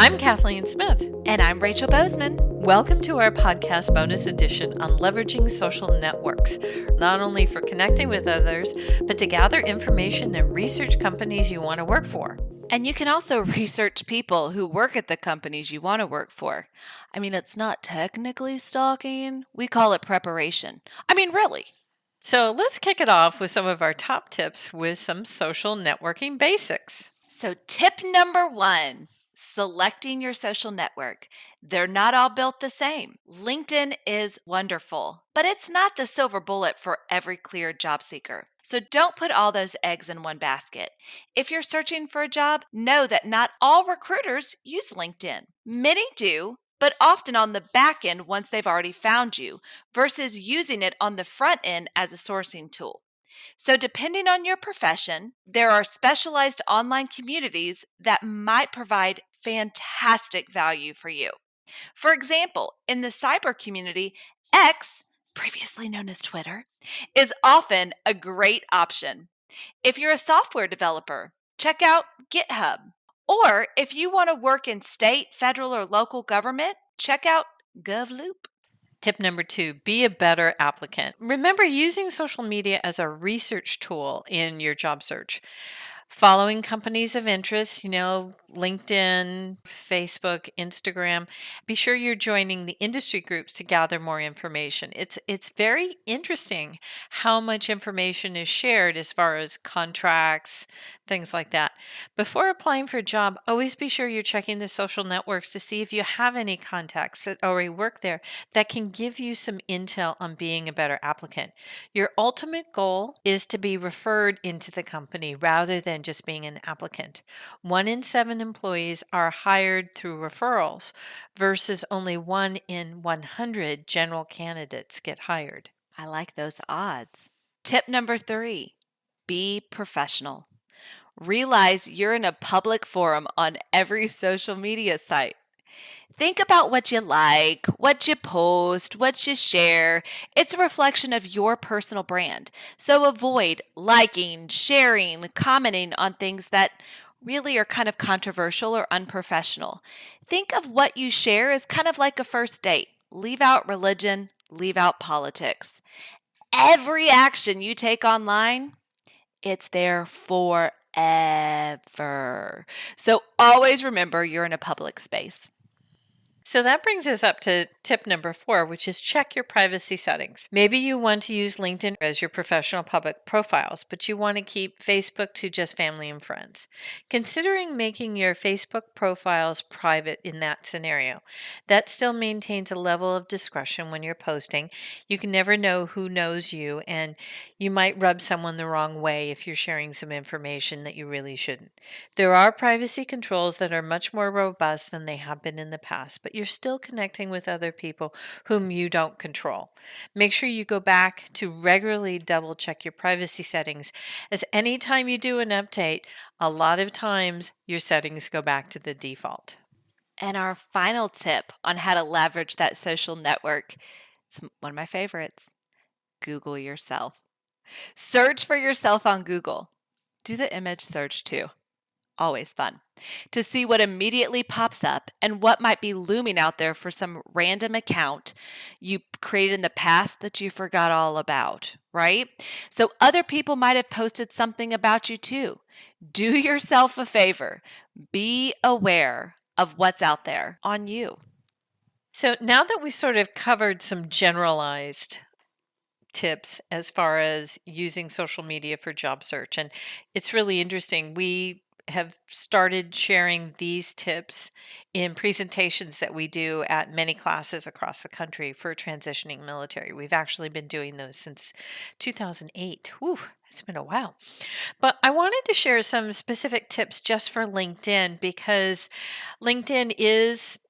I'm Kathleen Smith. And I'm Rachel Bozeman. Welcome to our podcast bonus edition on leveraging social networks, not only for connecting with others, but to gather information and research companies you want to work for. And you can also research people who work at the companies you want to work for. I mean, it's not technically stalking. We call it preparation. I mean, really. So let's kick it off with some of our top tips with some social networking basics. So tip number 1, selecting your social network. They're not all built the same. LinkedIn is wonderful, but it's not the silver bullet for every cleared job seeker. So don't put all those eggs in one basket. If you're searching for a job, know that not all recruiters use LinkedIn. Many do, but often on the back end once they've already found you, versus using it on the front end as a sourcing tool. So depending on your profession, there are specialized online communities that might provide fantastic value for you. For example, in the cyber community, X, previously known as Twitter, is often a great option. If you're a software developer, check out GitHub. Or if you want to work in state, federal, or local government, check out GovLoop. Tip number 2, be a better applicant. Remember using social media as a research tool in your job search. Following companies of interest, LinkedIn, Facebook, Instagram. Be sure you're joining the industry groups to gather more information. It's very interesting how much information is shared as far as contracts, things like that. Before applying for a job, always be sure you're checking the social networks to see if you have any contacts that already work there that can give you some intel on being a better applicant. Your ultimate goal is to be referred into the company rather than just being an applicant. 1 in 7 employees are hired through referrals versus only 1 in 100 general candidates get hired. I like those odds. Tip number 3, be professional. Realize you're in a public forum on every social media site. Think about what you like, what you post, what you share. It's a reflection of your personal brand. So avoid liking, sharing, commenting on things that really are kind of controversial or unprofessional. Think of what you share as kind of like a first date. Leave out religion, leave out politics. Every action you take online, it's there forever. So always remember you're in a public space. So that brings us up to tip number 4, which is check your privacy settings. Maybe you want to use LinkedIn as your professional public profiles, but you want to keep Facebook to just family and friends. Considering making your Facebook profiles private in that scenario, that still maintains a level of discretion when you're posting. You can never know who knows you, and you might rub someone the wrong way if you're sharing some information that you really shouldn't. There are privacy controls that are much more robust than they have been in the past, but you're still connecting with other people whom you don't control. Make sure you go back to regularly double check your privacy settings, as anytime you do an update, a lot of times your settings go back to the default. And our final tip on how to leverage that social network, it's one of my favorites. Google yourself. Search for yourself on Google. Do the image search too. Always fun to see what immediately pops up and what might be looming out there for some random account you created in the past that you forgot all about, right? So other people might have posted something about you too. Do yourself a favor. Be aware of what's out there on you. So now that we've sort of covered some generalized tips as far as using social media for job search, and it's really interesting. We have started sharing these tips in presentations that we do at many classes across the country for transitioning military. We've actually been doing those since 2008. Whew, it's been a while. But I wanted to share some specific tips just for LinkedIn, because LinkedIn is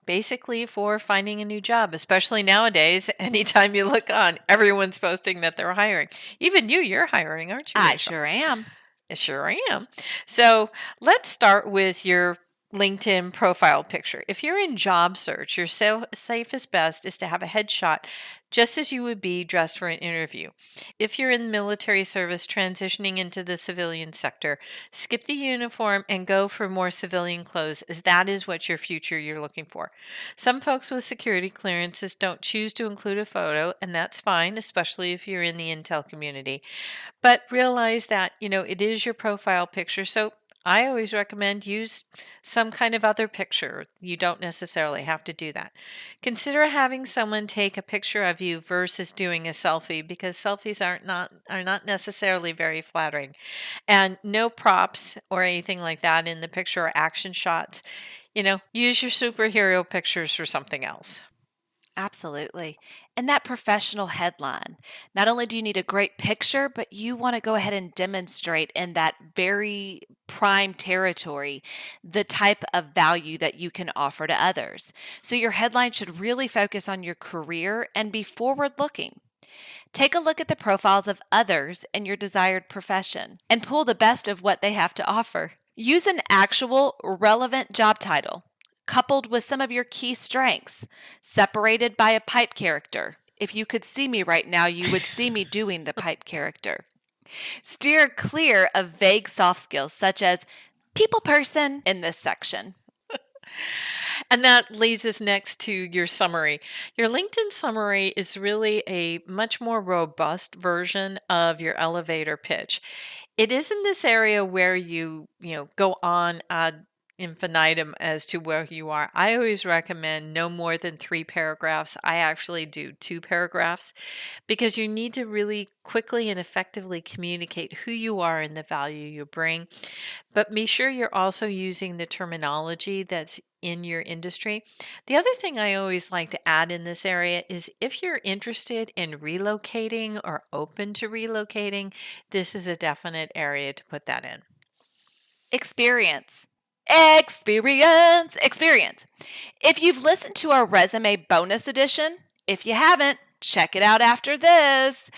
basically for finding a new job, especially nowadays. Anytime you look on, everyone's posting that they're hiring. Even you're hiring, aren't you, Rachel? I sure am. I sure am. So let's start with your LinkedIn profile picture. If you're in job search, your safest best is to have a headshot just as you would be dressed for an interview. If you're in military service transitioning into the civilian sector, skip the uniform and go for more civilian clothes, as that is what your future you're looking for. Some folks with security clearances don't choose to include a photo, and that's fine, especially if you're in the intel community. But realize that, it is your profile picture. So I always recommend use some kind of other picture. You don't necessarily have to do that. Consider having someone take a picture of you versus doing a selfie, because selfies are not necessarily very flattering. And no props or anything like that in the picture or action shots. Use your superhero pictures for something else. Absolutely. And that professional headline. Not only do you need a great picture, but you want to go ahead and demonstrate in that very prime territory the type of value that you can offer to others. So your headline should really focus on your career and be forward looking. Take a look at the profiles of others in your desired profession and pull the best of what they have to offer. Use an actual relevant job title coupled with some of your key strengths, separated by a pipe character. If you could see me right now, you would see me doing the pipe character. Steer clear of vague soft skills such as people person in this section. And that leads us next to your summary. Your LinkedIn summary is really a much more robust version of your elevator pitch. It is in this area where you go on ad infinitum as to where you are. I always recommend no more than 3 paragraphs. I actually do 2 paragraphs, because you need to really quickly and effectively communicate who you are and the value you bring. But be sure you're also using the terminology that's in your industry. The other thing I always like to add in this area is if you're interested in relocating or open to relocating, this is a definite area to put that in. Experience. Experience. If you've listened to our resume bonus edition, if you haven't, check it out after this.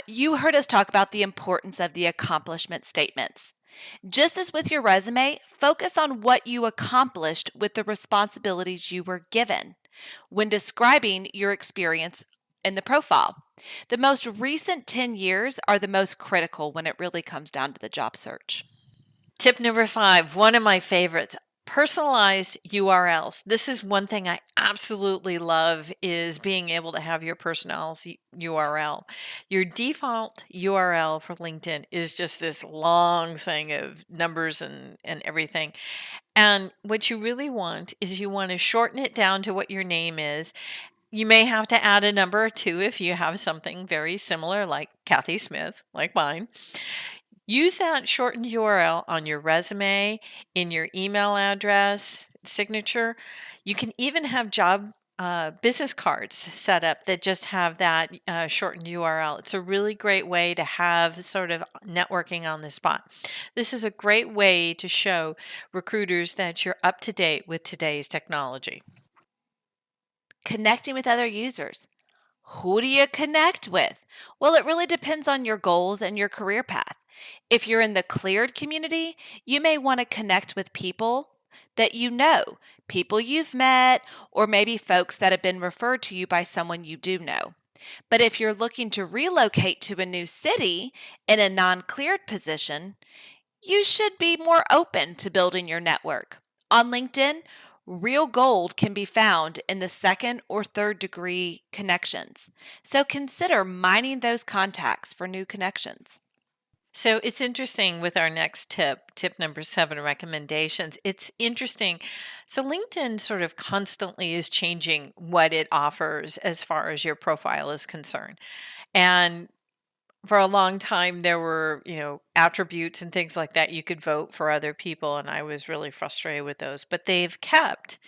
You heard us talk about the importance of the accomplishment statements. Just as with your resume, focus on what you accomplished with the responsibilities you were given when describing your experience in the profile. The most recent 10 years are the most critical when it really comes down to the job search. Tip number 5, one of my favorites. Personalized URLs. This is one thing I absolutely love, is being able to have your personal's URL. Your default URL for LinkedIn is just this long thing of numbers and everything. And what you really want is you want to shorten it down to what your name is. You may have to add a number or two if you have something very similar like Kathy Smith, like mine. Use that shortened URL on your resume, in your email address, signature. You can even have job business cards set up that just have that shortened URL. It's a really great way to have sort of networking on the spot. This is a great way to show recruiters that you're up to date with today's technology. Connecting with other users. Who do you connect with? Well, it really depends on your goals and your career path. If you're in the cleared community, you may want to connect with people that you know, people you've met, or maybe folks that have been referred to you by someone you do know. But if you're looking to relocate to a new city in a non cleared position, you should be more open to building your network. On LinkedIn, real gold can be found in the second or third degree connections. So consider mining those contacts for new connections. So it's interesting with our next tip number 7, recommendations. It's interesting. So LinkedIn sort of constantly is changing what it offers as far as your profile is concerned. And for a long time, there were, attributes and things like that you could vote for other people. And I was really frustrated with those. But they've kept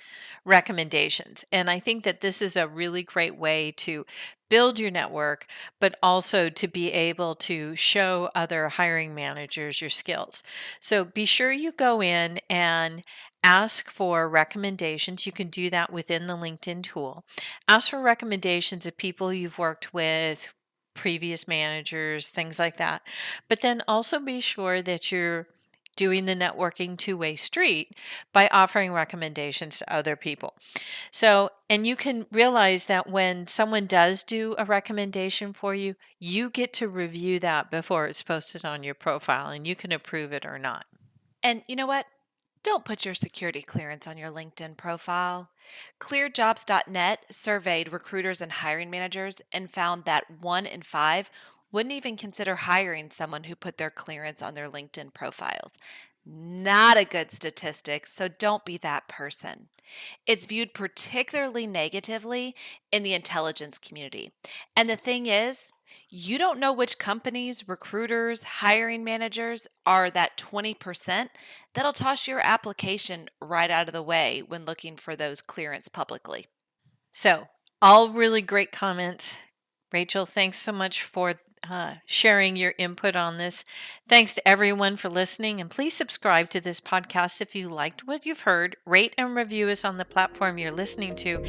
recommendations. And I think that this is a really great way to build your network, but also to be able to show other hiring managers your skills. So be sure you go in and ask for recommendations. You can do that within the LinkedIn tool. Ask for recommendations of people you've worked with, previous managers, things like that. But then also be sure that you're doing the networking two-way street by offering recommendations to other people. So, and you can realize that when someone does do a recommendation for you, you get to review that before it's posted on your profile, and you can approve it or not. And you know what? Don't put your security clearance on your LinkedIn profile. ClearedJobs.Net surveyed recruiters and hiring managers and found that 1 in 5 wouldn't even consider hiring someone who put their clearance on their LinkedIn profiles. Not a good statistic, so don't be that person. It's viewed particularly negatively in the intelligence community. And the thing is, you don't know which companies, recruiters, hiring managers are that 20% that'll toss your application right out of the way when looking for those clearance publicly. So, all really great comments. Rachel, thanks so much for sharing your input on this. Thanks to everyone for listening, and please subscribe to this podcast if you liked what you've heard. Rate and review us on the platform you're listening to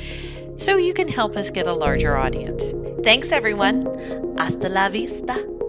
so you can help us get a larger audience. Thanks, everyone. Hasta la vista.